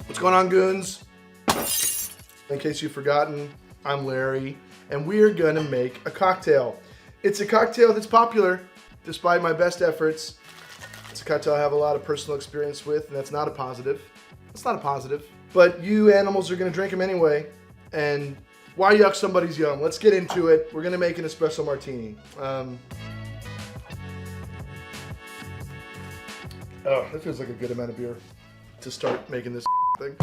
What's going on, goons? In case you've forgotten, I'm Larry, and we're gonna make a cocktail. It's a cocktail that's popular, despite my best efforts. It's a cocktail I have a lot of personal experience with, and that's not a positive. It's not a positive. But you animals are gonna drink them anyway, and why yuck somebody's yum? Let's get into it. We're gonna make an espresso martini. Oh, that feels like a good amount of beer to start making this thing.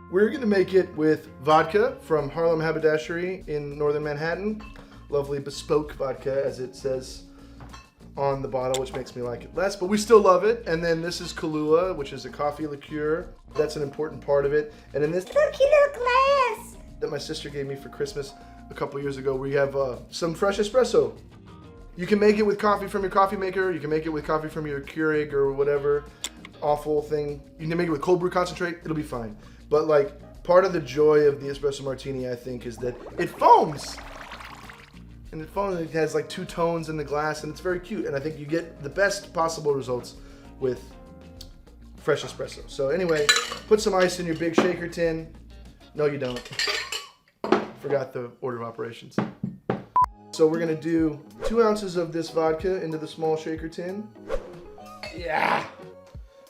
We're gonna make it with vodka from Harlem Haberdashery in Northern Manhattan. Lovely bespoke vodka, as it says on the bottle, which makes me like it less, but we still love it. And then this is Kahlúa, which is a coffee liqueur. That's an important part of it. And in this cute little glass that my sister gave me for Christmas a couple years ago, we have some fresh espresso. You can make it with coffee from your coffee maker. You can make it with coffee from your Keurig or whatever awful thing. You can make it with cold brew concentrate. It'll be fine. But like, part of the joy of the espresso martini, I think, is that it foams. And it foams. It has like two tones in the glass, and it's very cute. And I think you get the best possible results with fresh espresso. So anyway, put some ice in your big shaker tin. No, you don't. Forgot the order of operations. So we're gonna do 2 ounces of this vodka into the small shaker tin. Yeah!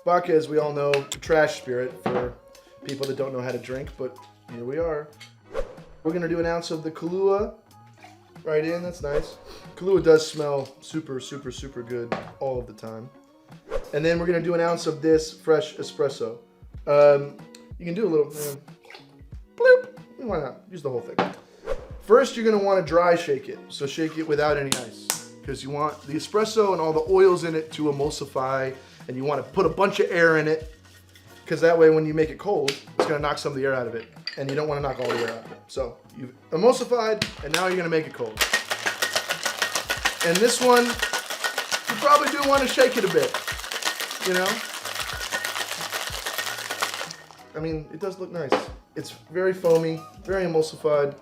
Vodka, as we all know, a trash spirit for people that don't know how to drink, but here we are. We're gonna do 1 ounce of the Kahlúa right in, that's nice. Kahlúa does smell super, super, super good all of the time. And then we're gonna do 1 ounce of this fresh espresso. You can do a little, bloop, why not? Use the whole thing. First, you're gonna wanna dry shake it. So shake it without any ice, because you want the espresso and all the oils in it to emulsify, and you wanna put a bunch of air in it, because that way when you make it cold, it's gonna knock some of the air out of it, and you don't wanna knock all the air out of it. So you've emulsified, and now you're gonna make it cold. And this one, you probably do wanna shake it a bit, you know? I mean, it does look nice. It's very foamy, very emulsified,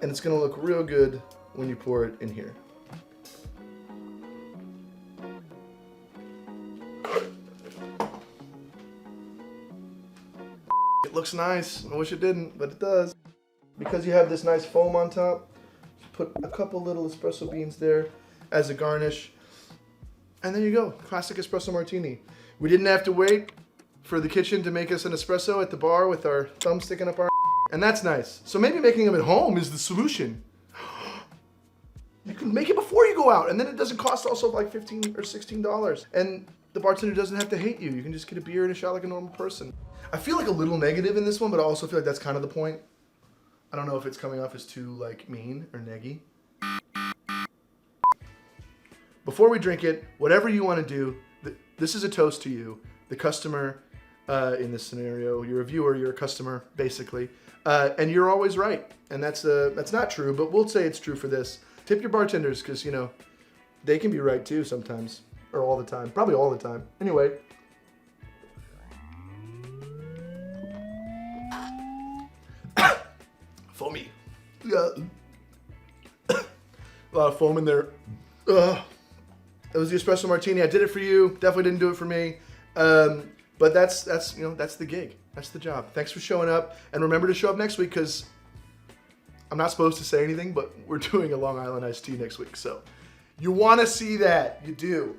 and it's gonna look real good when you pour it in here. It looks nice. I wish it didn't, but it does. Because you have this nice foam on top, put a couple little espresso beans there as a garnish. And there you go, classic espresso martini. We didn't have to wait for the kitchen to make us an espresso at the bar with our thumb sticking up our and that's nice. So maybe making them at home is the solution. You can make it before you go out, and then it doesn't cost also like $15 or $16. And the bartender doesn't have to hate you. You can just get a beer and a shot like a normal person. I feel like a little negative in this one, but I also feel like that's kind of the point. I don't know if it's coming off as too like mean or neggy. Before we drink it, whatever you want to do, this is a toast to you, the customer in this scenario. You're a viewer, you're a customer, basically. And you're always right. And that's not true, but we'll say it's true for this. Tip your bartenders, because, you know, they can be right too sometimes. Or all the time. Probably all the time. Anyway. Foamy. A lot of foam in there. It was the espresso martini. I did it for you. Definitely didn't do it for me. But that's you know, that's the gig. That's the job. Thanks for showing up. And remember to show up next week, because I'm not supposed to say anything, but we're doing a Long Island iced tea next week. So you want to see that. You do.